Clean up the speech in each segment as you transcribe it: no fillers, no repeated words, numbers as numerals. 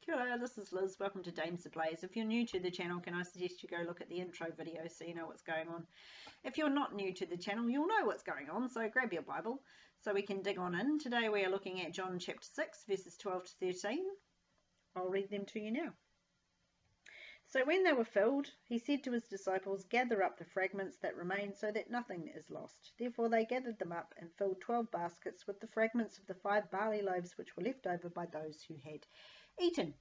Kia ora, this is Liz. Welcome to Dames Ablaze. If you're new to the channel, can I suggest you go look at the intro video so you know what's going on. If you're not new to the channel, you'll know what's going on, so grab your Bible so we can dig on in. Today we are looking at John chapter 6, verses 12 to 13. I'll read them to you now. So when they were filled, he said to his disciples, "Gather up the fragments that remain so that nothing is lost." Therefore they gathered them up and filled 12 baskets with the fragments of the 5 barley loaves which were left over by those who had eaten.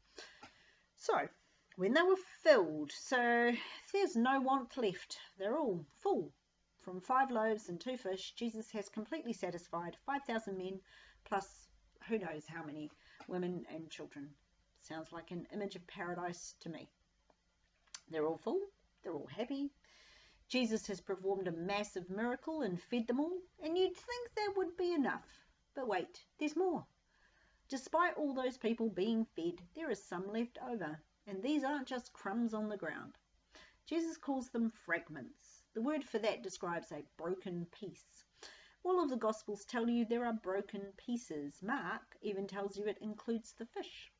So when they were filled, so there's no want left, they're all full. From 5 loaves and 2 fish, Jesus has completely satisfied 5,000 men plus who knows how many women and children. Sounds like an image of paradise to me. They're all full, they're all happy. Jesus has performed a massive miracle and fed them all, and you'd think that would be enough. But wait, there's more. Despite all those people being fed, there is some left over, and these aren't just crumbs on the ground. Jesus calls them fragments. The word for that describes a broken piece. All of the Gospels tell you there are broken pieces. Mark even tells you it includes the fish.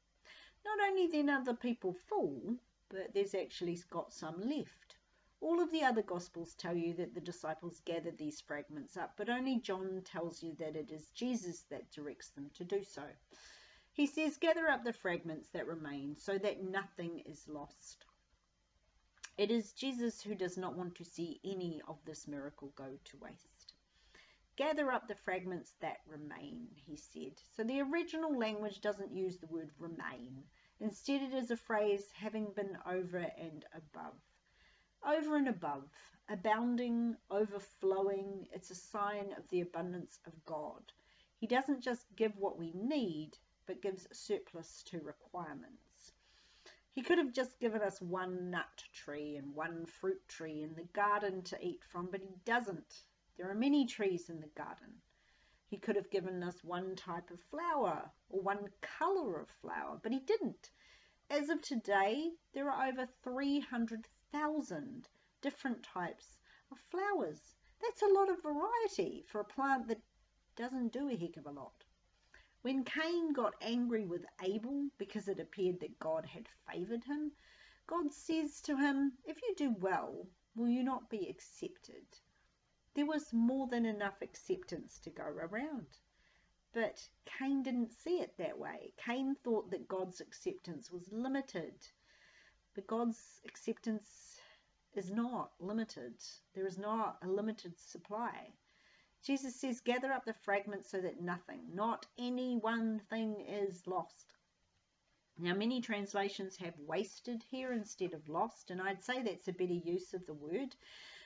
Not only then are the people full, but there's actually got some left. All of the other Gospels tell you that the disciples gathered these fragments up, but only John tells you that it is Jesus that directs them to do so. He says, "Gather up the fragments that remain so that nothing is lost." It is Jesus who does not want to see any of this miracle go to waste. Gather up the fragments that remain, he said. So the original language doesn't use the word remain. Instead, it is a phrase having been over and above. Over and above, abounding, overflowing, it's a sign of the abundance of God. He doesn't just give what we need, but gives surplus to requirements. He could have just given us one nut tree and one fruit tree in the garden to eat from, but he doesn't. There are many trees in the garden. He could have given us one type of flower or one colour of flower, but he didn't. As of today, there are over 300,000 different types of flowers. That's a lot of variety for a plant that doesn't do a heck of a lot. When Cain got angry with Abel because it appeared that God had favoured him, God says to him, "If you do well, will you not be accepted?" There was more than enough acceptance to go around. But Cain didn't see it that way. Cain thought that God's acceptance was limited. But God's acceptance is not limited. There is not a limited supply. Jesus says, "Gather up the fragments so that nothing, not any one thing is lost." Now, many translations have wasted here instead of lost, and I'd say that's a better use of the word,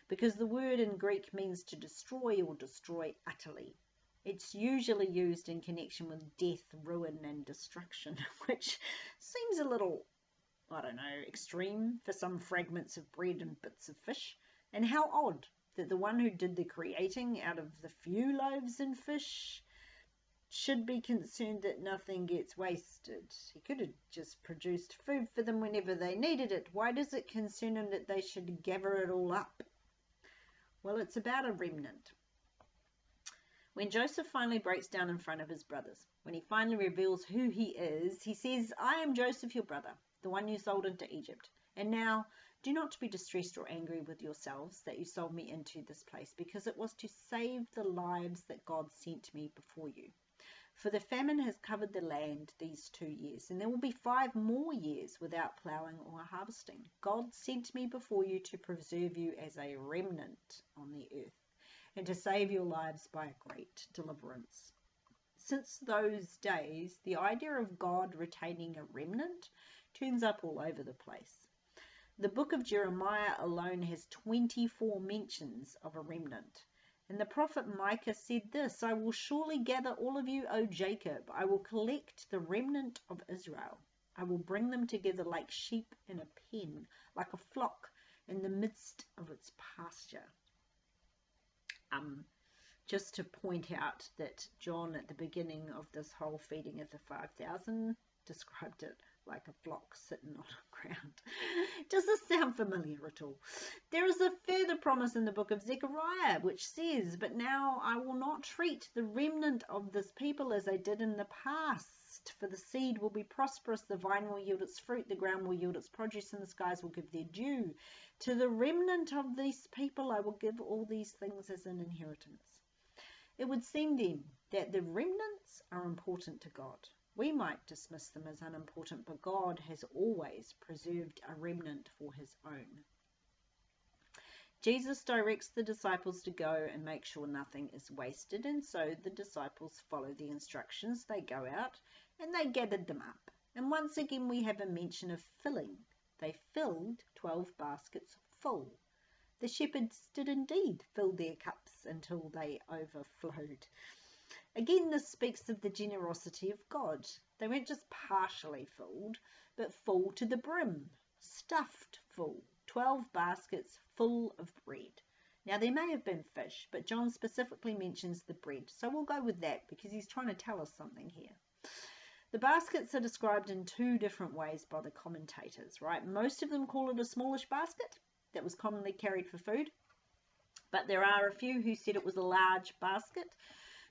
because the word in Greek means to destroy or destroy utterly. It's usually used in connection with death, ruin, and destruction, which seems a little, I don't know, extreme for some fragments of bread and bits of fish. And how odd that the one who did the creating out of the few loaves and fish should be concerned that nothing gets wasted. He could have just produced food for them whenever they needed it. Why does it concern him that they should gather it all up? Well, it's about a remnant. When Joseph finally breaks down in front of his brothers, when he finally reveals who he is, he says, "I am Joseph, your brother, the one you sold into Egypt. And now, do not be distressed or angry with yourselves that you sold me into this place, because it was to save the lives that God sent me before you. For the famine has covered the land these 2 years, and there will be 5 more years without ploughing or harvesting. God sent me before you to preserve you as a remnant on the earth, and to save your lives by a great deliverance." Since those days, the idea of God retaining a remnant turns up all over the place. The book of Jeremiah alone has 24 mentions of a remnant. And the prophet Micah said this, "I will surely gather all of you, O Jacob. I will collect the remnant of Israel. I will bring them together like sheep in a pen, like a flock in the midst of its pasture." Just to point out that John, at the beginning of this whole feeding of the 5,000, described it like a flock sitting on the ground. Does this sound familiar at all? There is a further promise in the book of Zechariah which says, "But now I will not treat the remnant of this people as I did in the past. harvest, for the seed will be prosperous, the vine will yield its fruit, the ground will yield its produce, and the skies will give their due. To the remnant of these people I will give all these things as an inheritance. It would seem then that the remnants are important to God. We might dismiss them as unimportant, but God has always preserved a remnant for his own. Jesus directs the disciples to go and make sure nothing is wasted, and so the disciples follow the instructions. They go out and they gathered them up. And once again we have a mention of filling. They filled 12 baskets full. The shepherds did indeed fill their cups until they overflowed. Again, this speaks of the generosity of God. They weren't just partially filled, but full to the brim, stuffed full. 12 baskets full of bread. Now, there may have been fish, but John specifically mentions the bread, so we'll go with that because he's trying to tell us something here. The baskets are described in two different ways by the commentators, right? Most of them call it a smallish basket that was commonly carried for food, but there are a few who said it was a large basket.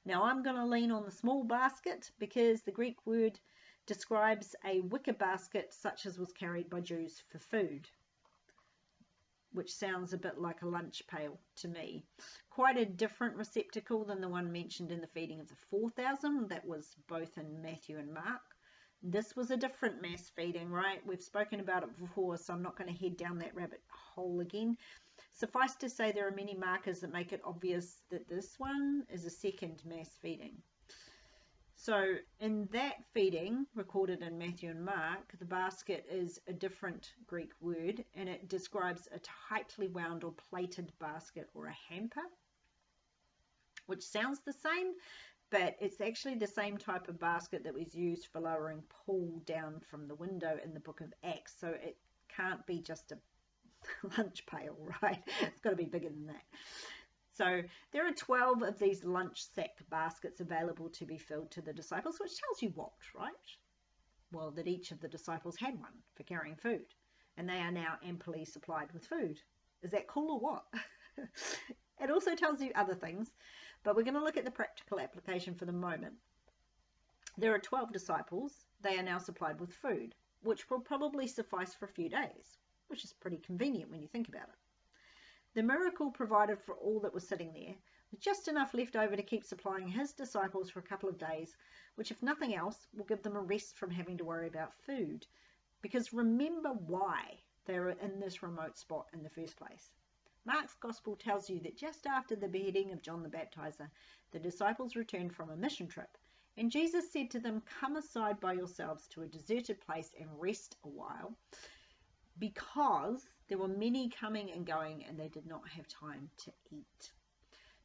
Now, I'm going to lean on the small basket because the Greek word describes a wicker basket such as was carried by Jews for food, which sounds a bit like a lunch pail to me. Quite a different receptacle than the one mentioned in the feeding of the 4,000. That was both in Matthew and Mark. This was a different mass feeding, right? We've spoken about it before, so I'm not going to head down that rabbit hole again. Suffice to say, there are many markers that make it obvious that this one is a second mass feeding. So in that feeding, recorded in Matthew and Mark, the basket is a different Greek word, and it describes a tightly wound or plaited basket or a hamper, which sounds the same, but it's actually the same type of basket that was used for lowering Paul down from the window in the book of Acts. So it can't be just a lunch pail, right? It's got to be bigger than that. So there are 12 of these lunch sack baskets available to be filled to the disciples, which tells you what, right? Well, that each of the disciples had one for carrying food, and they are now amply supplied with food. Is that cool or what? It also tells you other things, but we're going to look at the practical application for the moment. There are 12 disciples. They are now supplied with food, which will probably suffice for a few days, which is pretty convenient when you think about it. The miracle provided for all that was sitting there with just enough left over to keep supplying his disciples for a couple of days, which, if nothing else, will give them a rest from having to worry about food. Because remember why they were in this remote spot in the first place. Mark's Gospel tells you that just after the beheading of John the Baptizer, the disciples returned from a mission trip, and Jesus said to them, "Come aside by yourselves to a deserted place and rest a while," because there were many coming and going and they did not have time to eat.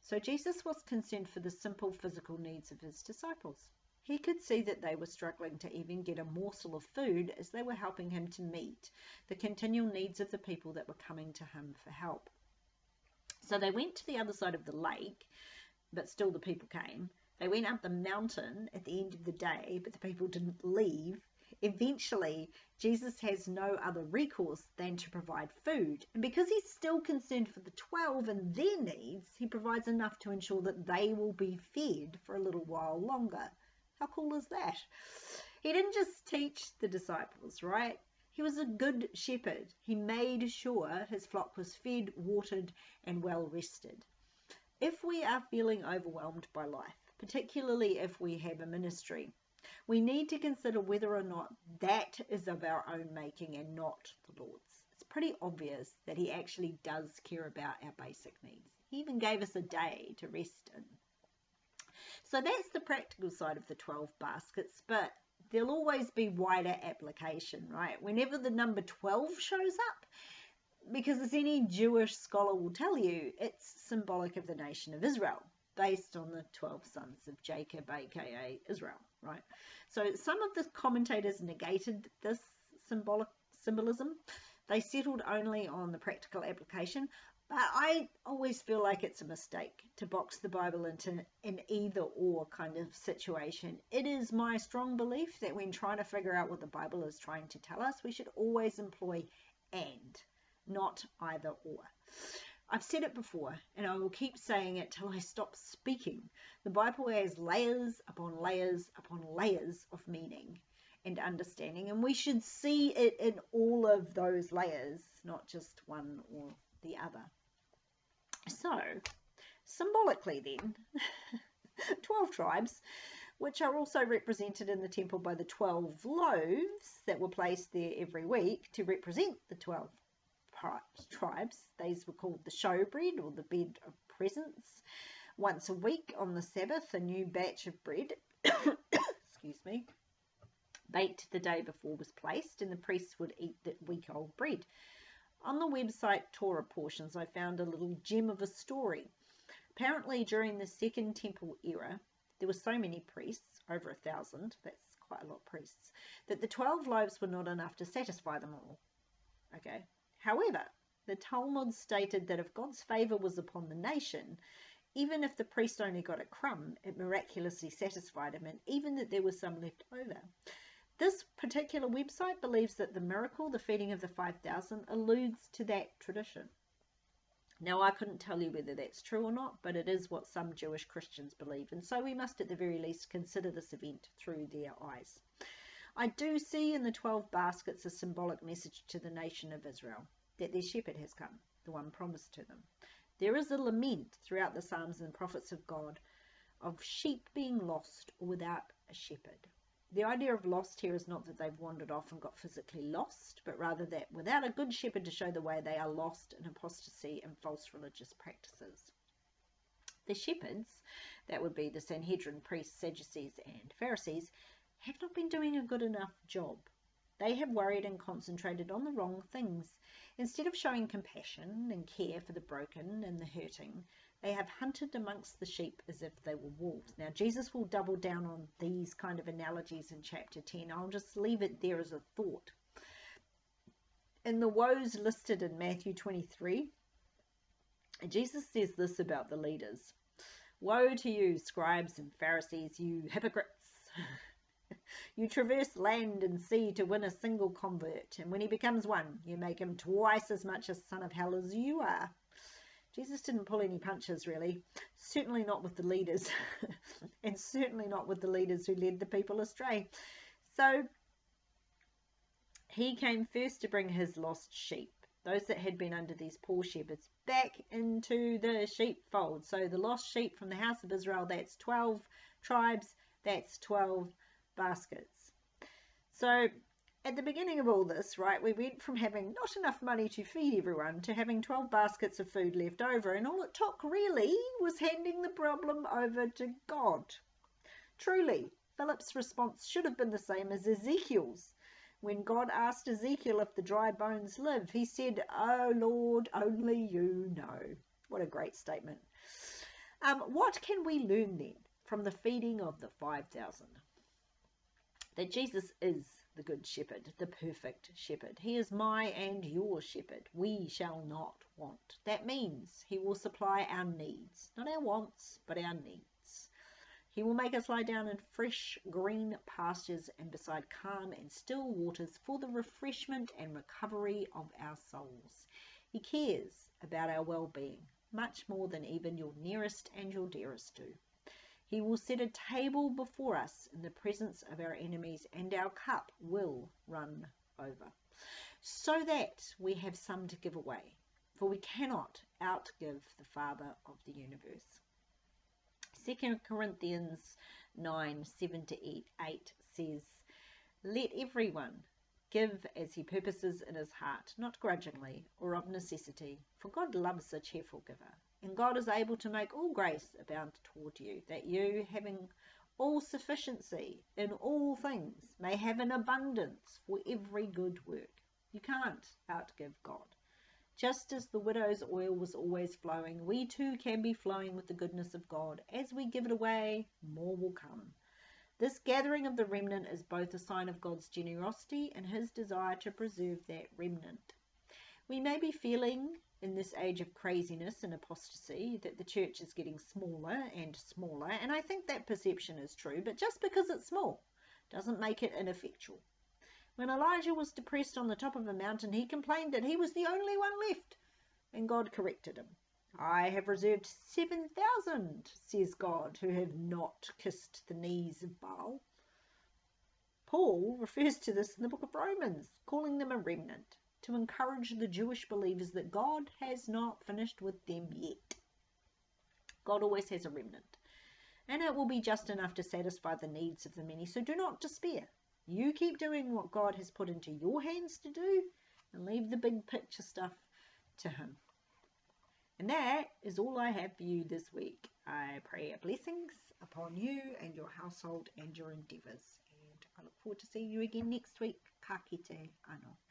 So Jesus was concerned for the simple physical needs of his disciples. He could see that they were struggling to even get a morsel of food as they were helping him to meet the continual needs of the people that were coming to him for help. So they went to the other side of the lake, but still the people came. They went up the mountain at the end of the day, but the people didn't leave. Eventually, Jesus has no other recourse than to provide food. And because he's still concerned for the 12 and their needs, he provides enough to ensure that they will be fed for a little while longer. How cool is that? He didn't just teach the disciples, right? He was a good shepherd. He made sure his flock was fed, watered, and well rested. If we are feeling overwhelmed by life, particularly if we have a ministry, we need to consider whether or not that is of our own making and not the Lord's. It's pretty obvious that he actually does care about our basic needs. He even gave us a day to rest in. So that's the practical side of the 12 baskets, but there'll always be wider application, right? Whenever the number 12 shows up, because as any Jewish scholar will tell you, it's symbolic of the nation of Israel, based on the 12 sons of Jacob, aka Israel, right? So some of the commentators negated this symbolism. They settled only on the practical application, but I always feel like it's a mistake to box the Bible into an either-or kind of situation. It is my strong belief that when trying to figure out what the Bible is trying to tell us, we should always employ and, not either-or. I've said it before, and I will keep saying it till I stop speaking. The Bible has layers upon layers upon layers of meaning and understanding, and we should see it in all of those layers, not just one or the other. So, symbolically then, 12 tribes, which are also represented in the temple by the 12 loaves that were placed there every week to represent the 12 tribes. These were called the showbread, or the bed of presence. Once a week on the Sabbath, a new batch of bread, excuse me, baked the day before was placed, and the priests would eat the week-old bread. On the website Torah Portions, I found a little gem of a story. Apparently, during the Second Temple era, there were so many priests, over 1,000, that's quite a lot of priests, that the 12 loaves were not enough to satisfy them all. Okay. However, the Talmud stated that if God's favour was upon the nation, even if the priest only got a crumb, it miraculously satisfied him, and even that there was some left over. This particular website believes that the miracle, the feeding of the 5,000, alludes to that tradition. Now, I couldn't tell you whether that's true or not, but it is what some Jewish Christians believe, and so we must at the very least consider this event through their eyes. I do see in the 12 baskets a symbolic message to the nation of Israel, that their shepherd has come, the one promised to them. There is a lament throughout the Psalms and prophets of God of sheep being lost or without a shepherd. The idea of lost here is not that they've wandered off and got physically lost, but rather that without a good shepherd to show the way, they are lost in apostasy and false religious practices. The shepherds, that would be the Sanhedrin, priests, Sadducees and Pharisees, have not been doing a good enough job. They have worried and concentrated on the wrong things. Instead of showing compassion and care for the broken and the hurting, they have hunted amongst the sheep as if they were wolves. Now, Jesus will double down on these kind of analogies in chapter 10. I'll just leave it there as a thought. In the woes listed in Matthew 23, Jesus says this about the leaders. Woe to you, scribes and Pharisees, you hypocrites! You traverse land and sea to win a single convert, and when he becomes one, you make him twice as much a son of hell as you are. Jesus didn't pull any punches, really. Certainly not with the leaders, and certainly not with the leaders who led the people astray. So he came first to bring his lost sheep, those that had been under these poor shepherds, back into the sheepfold. So the lost sheep from the house of Israel, that's 12 tribes, that's 12 baskets. So at the beginning of all this, right, we went from having not enough money to feed everyone to having 12 baskets of food left over, and all it took really was handing the problem over to God. Truly, Philip's response should have been the same as Ezekiel's. When God asked Ezekiel if the dry bones live, he said, "Oh Lord, only you know." What a great statement. What can we learn then from the feeding of the 5,000? That Jesus is the good shepherd, the perfect shepherd. He is my and your shepherd. We shall not want. That means he will supply our needs, not our wants, but our needs. He will make us lie down in fresh green pastures and beside calm and still waters for the refreshment and recovery of our souls. He cares about our well-being much more than even your nearest and your dearest do. He will set a table before us in the presence of our enemies, and our cup will run over, so that we have some to give away, for we cannot outgive the Father of the universe. 2 Corinthians 9:7-8 says, "Let everyone give as he purposes in his heart, not grudgingly or of necessity, for God loves a cheerful giver. And God is able to make all grace abound toward you, that you, having all sufficiency in all things, may have an abundance for every good work." You can't outgive God. Just as the widow's oil was always flowing, we too can be flowing with the goodness of God. As we give it away, more will come. This gathering of the remnant is both a sign of God's generosity and his desire to preserve that remnant. We may be feeling in this age of craziness and apostasy that the church is getting smaller and smaller, and I think that perception is true, but just because it's small doesn't make it ineffectual. When Elijah was depressed on the top of a mountain, he complained that he was the only one left. And God corrected him. I have reserved 7,000, says God, who have not kissed the knees of Baal. Paul refers to this in the book of Romans, calling them a remnant, to encourage the Jewish believers that God has not finished with them yet. God always has a remnant, and it will be just enough to satisfy the needs of the many, so do not despair. You keep doing what God has put into your hands to do, and leave the big picture stuff to Him. And that is all I have for you this week. I pray blessings upon you and your household and your endeavours. And I look forward to seeing you again next week. Ka kite anō.